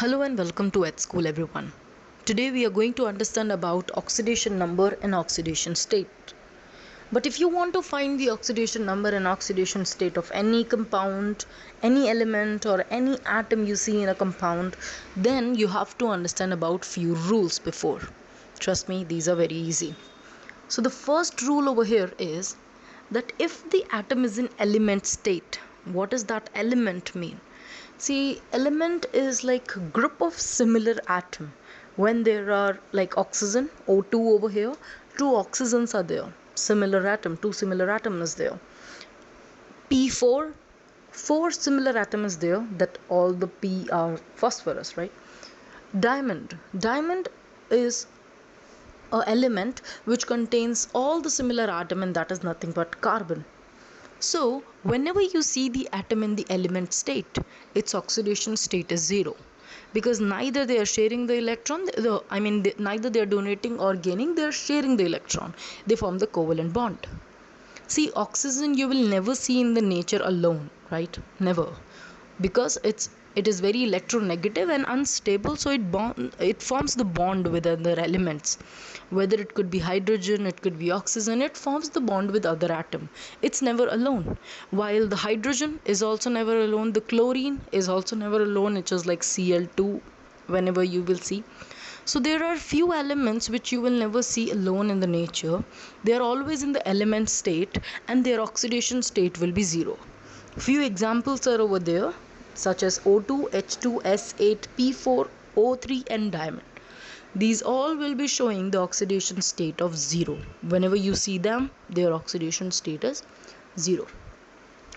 Hello and welcome to At School everyone. Today we are going to understand about oxidation number and oxidation state. But if you want to find the oxidation number and oxidation state of any compound, any element or any atom you see in a compound, then you have to understand about few rules before. Trust me, these are very easy. So the first rule over here is that if the atom is in element state, what does that element mean? See, element is like a group of similar atom. When there are like oxygen, O2 over here, two oxygens are there. Similar atom, two similar atom is there. P4, four similar atom is there, that all the P are phosphorus, right? Diamond is a element which contains all the similar atom, and that is nothing but carbon. So, whenever you see the atom in the element state, its oxidation state is 0, because neither they are sharing the electron, neither they are donating or gaining, they are sharing the electron. They form the covalent bond. See, oxygen you will never see in the nature alone, right? Never, because it is very electronegative and unstable, so it forms the bond with other elements. Whether it could be hydrogen, it could be oxygen, it forms the bond with other atom. It's never alone. While the hydrogen is also never alone, the chlorine is also never alone, it is like Cl2 whenever you will see. So there are few elements which you will never see alone in the nature. They are always in the element state and their oxidation state will be 0. Few examples are over there, such as O2, H2, S8, P4, O3 and diamond. These all will be showing the oxidation state of 0. Whenever you see them, their oxidation state is 0.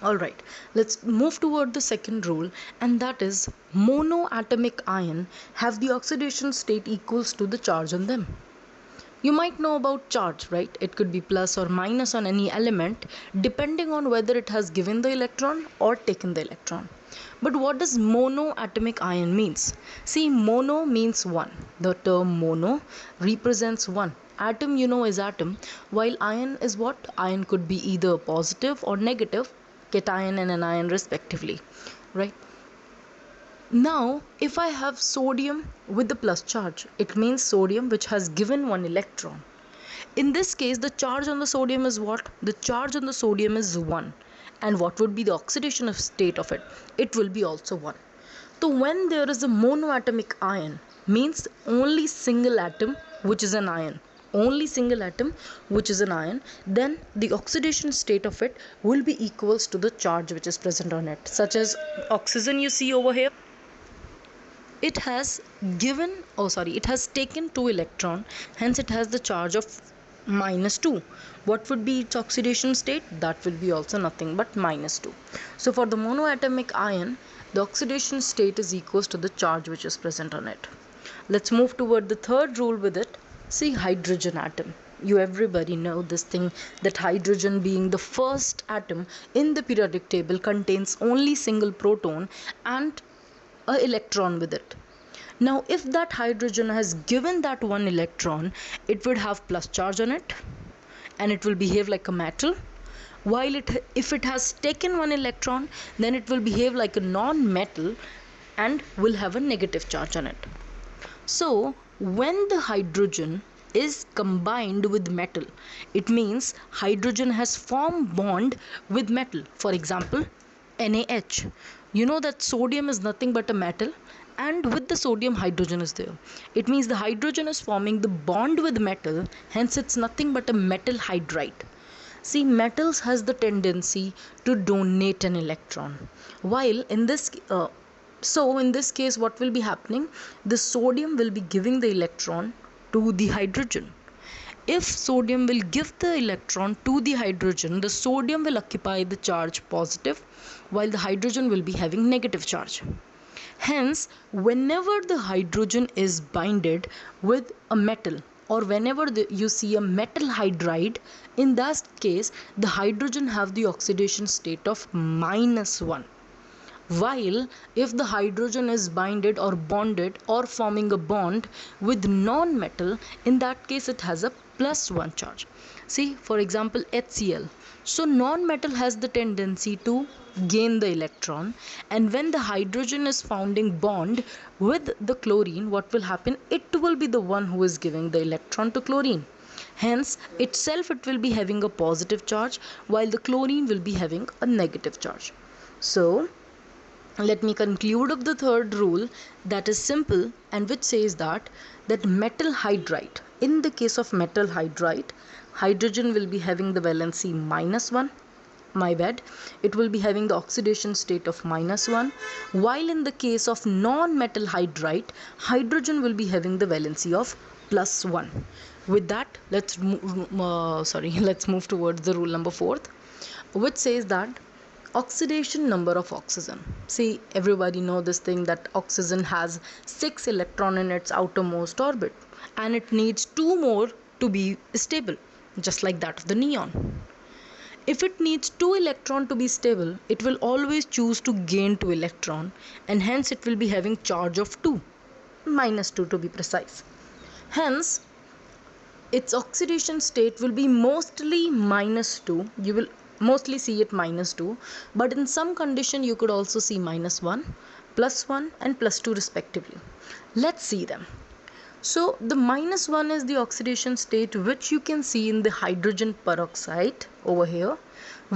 Alright, let's move toward the second rule, and that is monoatomic ion have the oxidation state equals to the charge on them. You might know about charge, right? It could be plus or minus on any element depending on whether it has given the electron or taken the electron. But what does monoatomic ion means? See, mono means one. The term mono represents one. Atom you know is atom, while ion is what? Ion could be either positive or negative, cation and anion respectively, right? Now, if I have sodium with the plus charge, it means sodium which has given one electron. In this case, the charge on the sodium is what? The charge on the sodium is 1. And what would be the oxidation state of it? It will be also 1. So when there is a monoatomic ion, means only single atom which is an ion. Only single atom which is an ion, then the oxidation state of it will be equals to the charge which is present on it. Such as oxygen you see over here. It has taken 2 electron, hence it has the charge of -2. What would be its oxidation state? That will be also nothing but -2. So for the monoatomic ion, the oxidation state is equals to the charge which is present on it. Let's move toward the third rule with it. See, hydrogen atom. You everybody know this thing, that hydrogen being the first atom in the periodic table contains only single proton and a electron with it. Now if that hydrogen has given that one electron, it would have plus charge on it and it will behave like a metal, while if it has taken one electron, then it will behave like a non-metal and will have a negative charge on it. So when the hydrogen is combined with metal, it means hydrogen has formed bond with metal. For example, NaH. You know that sodium is nothing but a metal, and with the sodium hydrogen is there. It means the hydrogen is forming the bond with metal, hence it's nothing but a metal hydride. See, metals has the tendency to donate an electron, while in this case what will be happening? The sodium will be giving the electron to the hydrogen. If sodium will give the electron to the hydrogen, the sodium will occupy the charge positive, while the hydrogen will be having negative charge. Hence, whenever the hydrogen is binded with a metal, or whenever you see a metal hydride, in that case the hydrogen have the oxidation state of -1. While if the hydrogen is binded or bonded or forming a bond with non-metal, in that case it has a plus 1 charge. See, for example, HCl. So non-metal has the tendency to gain the electron, and when the hydrogen is founding bond with the chlorine, what will happen? It will be the one who is giving the electron to chlorine. Hence, itself it will be having a positive charge, while the chlorine will be having a negative charge. So, let me conclude of the third rule, that is simple, and which says that metal hydride, in the case of metal hydride, hydrogen will be having the valency -1, it will be having the oxidation state of -1, while in the case of non-metal hydride, hydrogen will be having the valency of +1. With that, let's move towards the rule number 4, which says that oxidation number of oxygen. See, everybody know this thing that oxygen has 6 electron in its outermost orbit, and it needs 2 more to be stable, just like that of the neon. If it needs 2 electron to be stable, it will always choose to gain 2 electron, and hence it will be having charge of 2, -2 to be precise. Hence, its oxidation state will be mostly -2. You will mostly see it -2, but in some condition you could also see -1, +1 and +2 respectively. Let's see them. So the -1 is the oxidation state which you can see in the hydrogen peroxide over here,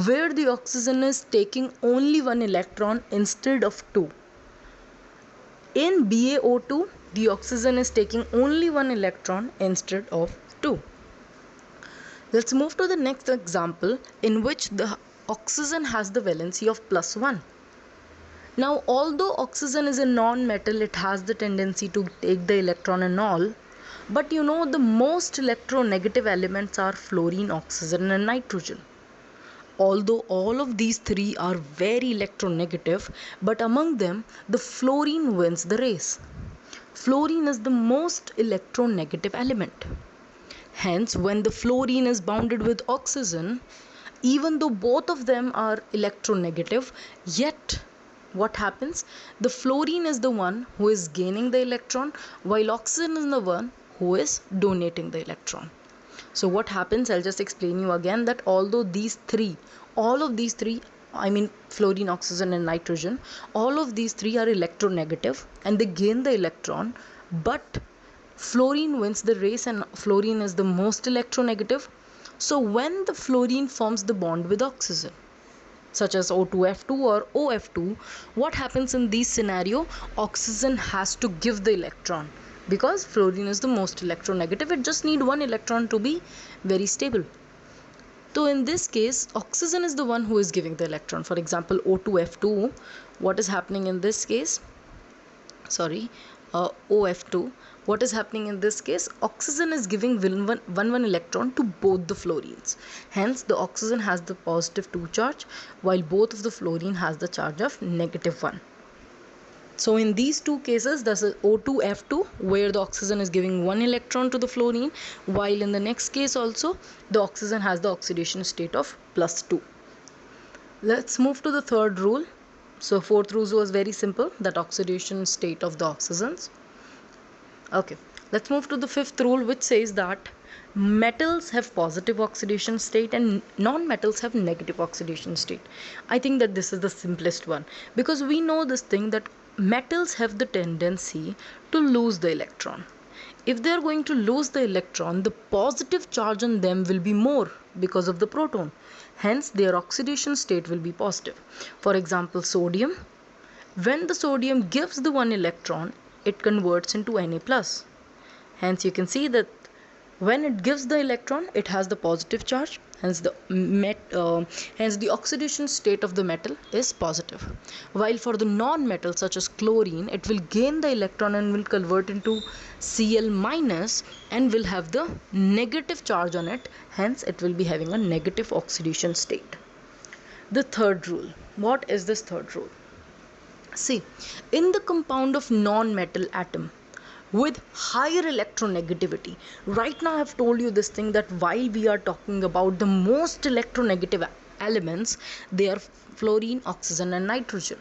where the oxygen is taking only 1 electron instead of 2. In BaO2, the oxygen is taking only 1 electron instead of 2. Let's move to the next example, in which the oxygen has the valency of +1. Now, although oxygen is a non-metal, it has the tendency to take the electron and all, but you know the most electronegative elements are fluorine, oxygen and nitrogen. Although all of these three are very electronegative, but among them the fluorine wins the race. Fluorine is the most electronegative element. Hence, when the fluorine is bounded with oxygen, even though both of them are electronegative, yet what happens? The fluorine is the one who is gaining the electron, while oxygen is the one who is donating the electron. So what happens? I'll just explain you again that although all of these three, I mean fluorine, oxygen and nitrogen, all of these three are electronegative and they gain the electron, but fluorine wins the race and fluorine is the most electronegative. So when the fluorine forms the bond with oxygen, such as O2F2 or OF2, what happens in this scenario? Oxygen has to give the electron because fluorine is the most electronegative. It just needs 1 electron to be very stable. So in this case, oxygen is the one who is giving the electron. For example, O2F2, what is happening in this case? OF2. What is happening in this case? Oxygen is giving one electron to both the fluorines. Hence, the oxygen has the +2 charge, while both of the fluorine has the charge of -1. So in these two cases, this is O2F2, where the oxygen is giving 1 electron to the fluorine, while in the next case also, the oxygen has the oxidation state of +2. Let's move to the third rule. So fourth rule was very simple, that oxidation state of the oxygens. Okay, let's move to the fifth rule, which says that metals have positive oxidation state and non-metals have negative oxidation state. I think that this is the simplest one, because we know this thing that metals have the tendency to lose the electron. If they are going to lose the electron, the positive charge on them will be more because of the proton. Hence, their oxidation state will be positive. For example, sodium. When the sodium gives the 1 electron, it converts into Na+. Hence, you can see that when it gives the electron, it has the positive charge. Hence, the oxidation state of the metal is positive. While for the non-metal such as chlorine, it will gain the electron and will convert into Cl- and will have the negative charge on it. Hence, it will be having a negative oxidation state. The third rule. What is this third rule? See, in the compound of non-metal atom with higher electronegativity, right now I have told you this thing that while we are talking about the most electronegative elements, they are fluorine, oxygen and nitrogen.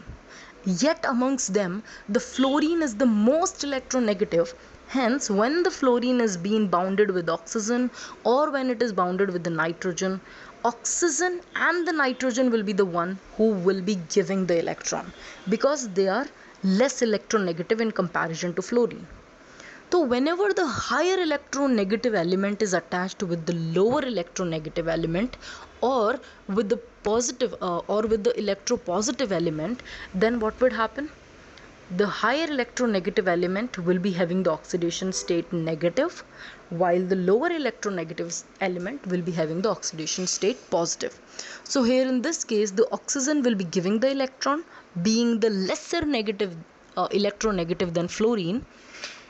Yet amongst them, the fluorine is the most electronegative. Hence, when the fluorine is being bounded with oxygen or when it is bounded with the nitrogen, oxygen and the nitrogen will be the one who will be giving the electron, because they are less electronegative in comparison to fluorine. So whenever the higher electronegative element is attached with the lower electronegative element, or with the positive or with the electropositive element, then what would happen? The higher electronegative element will be having the oxidation state negative, while the lower electronegative element will be having the oxidation state positive. So here in this case, the oxygen will be giving the electron, being the lesser negative electronegative than fluorine.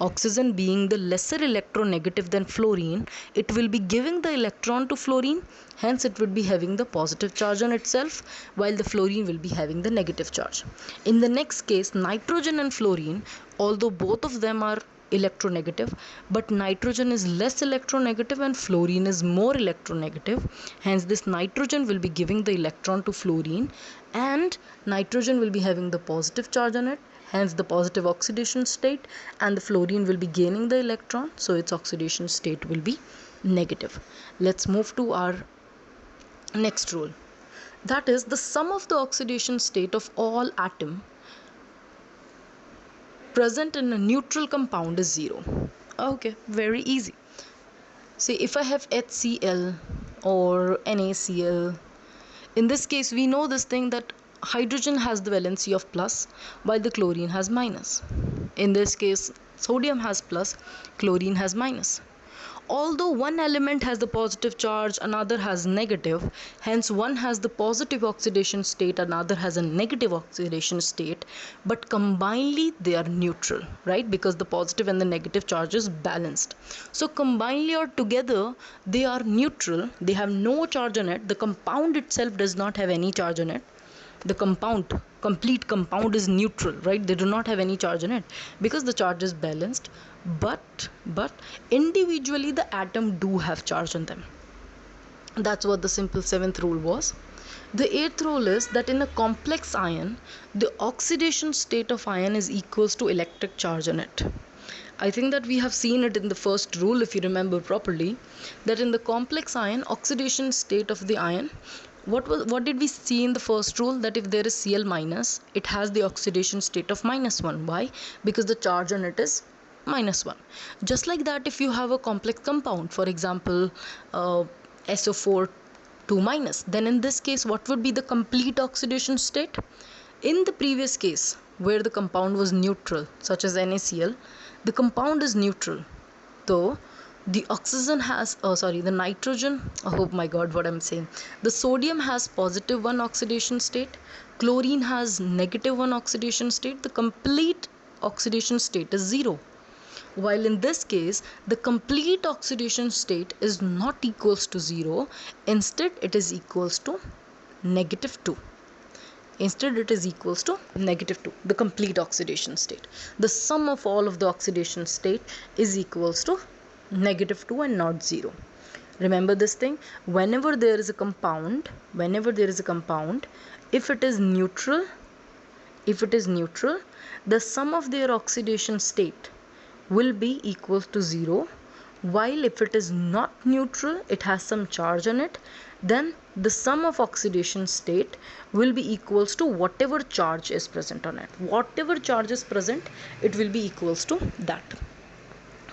Oxygen being the lesser electronegative than fluorine, it will be giving the electron to fluorine, hence it would be having the positive charge on itself, while the fluorine will be having the negative charge. In the next case, nitrogen and fluorine, although both of them are electronegative, but nitrogen is less electronegative and fluorine is more electronegative, hence this nitrogen will be giving the electron to fluorine and nitrogen will be having the positive charge on it, hence the positive oxidation state, and the fluorine will be gaining the electron, so its oxidation state will be negative. Let's move to our next rule, that is the sum of the oxidation state of all atom present in a neutral compound is 0. Okay, very easy. See, if I have HCl or NaCl, in this case we know this thing that hydrogen has the valency of plus while the chlorine has minus. In this case, sodium has plus, chlorine has minus. Although one element has the positive charge, another has negative, hence one has the positive oxidation state, another has a negative oxidation state, but combinedly they are neutral, right? Because the positive and the negative charge is balanced. So combinedly or together they are neutral, they have no charge on it. The compound itself does not have any charge on it. The complete compound is neutral, right? They do not have any charge in it because the charge is balanced, but individually the atom do have charge on them. That's what the simple 7th rule was. The 8th rule is that in a complex ion, the oxidation state of ion is equals to electric charge on it. I think that we have seen it in the first rule, if you remember properly, that in the complex ion, oxidation state of the ion, what did we see in the first rule? That if there is Cl minus, it has the oxidation state of -1. Why? Because the charge on it is -1. Just like that, if you have a complex compound, for example SO4 2 minus, then in this case what would be the complete oxidation state? In the previous case where the compound was neutral, such as NaCl, the compound is neutral, though the oxygen has the nitrogen, oh my god, what I'm saying, the sodium has +1 oxidation state, chlorine has -1 oxidation state, the complete oxidation state is 0. While in this case the complete oxidation state is not equals to 0, instead it is equals to -2. Instead it is equals to -2, the complete oxidation state. The sum of all of the oxidation state is equals to -2 and not 0. Remember this thing, whenever there is a compound, if it is neutral, the sum of their oxidation state will be equal to 0, while if it is not neutral, it has some charge on it, then the sum of oxidation state will be equals to whatever charge is present on it. Whatever charge is present, it will be equals to that.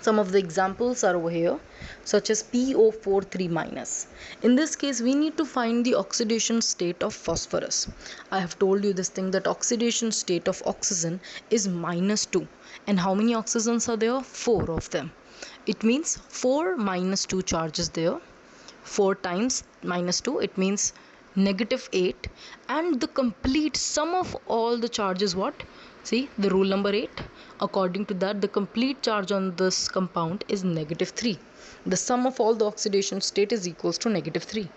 Some of the examples are over here, such as PO43 minus. In this case, we need to find the oxidation state of phosphorus. I have told you this thing, that oxidation state of oxygen is -2. And how many oxygens are there? 4 of them. It means 4 -2 charges there. 4 times -2, it means -8. And the complete sum of all the charges, what? See, the rule number 8. According to that, the complete charge on this compound is -3. The sum of all the oxidation state is equals to -3.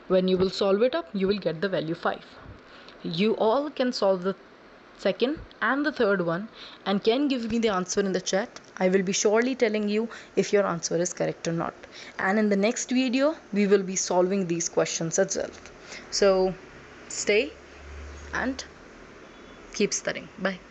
When you will solve it up, you will get the value 5. You all can solve the second and the third one and can give me the answer in the chat. I will be surely telling you if your answer is correct or not. And in the next video, we will be solving these questions as well. So stay and Keep studying. Bye.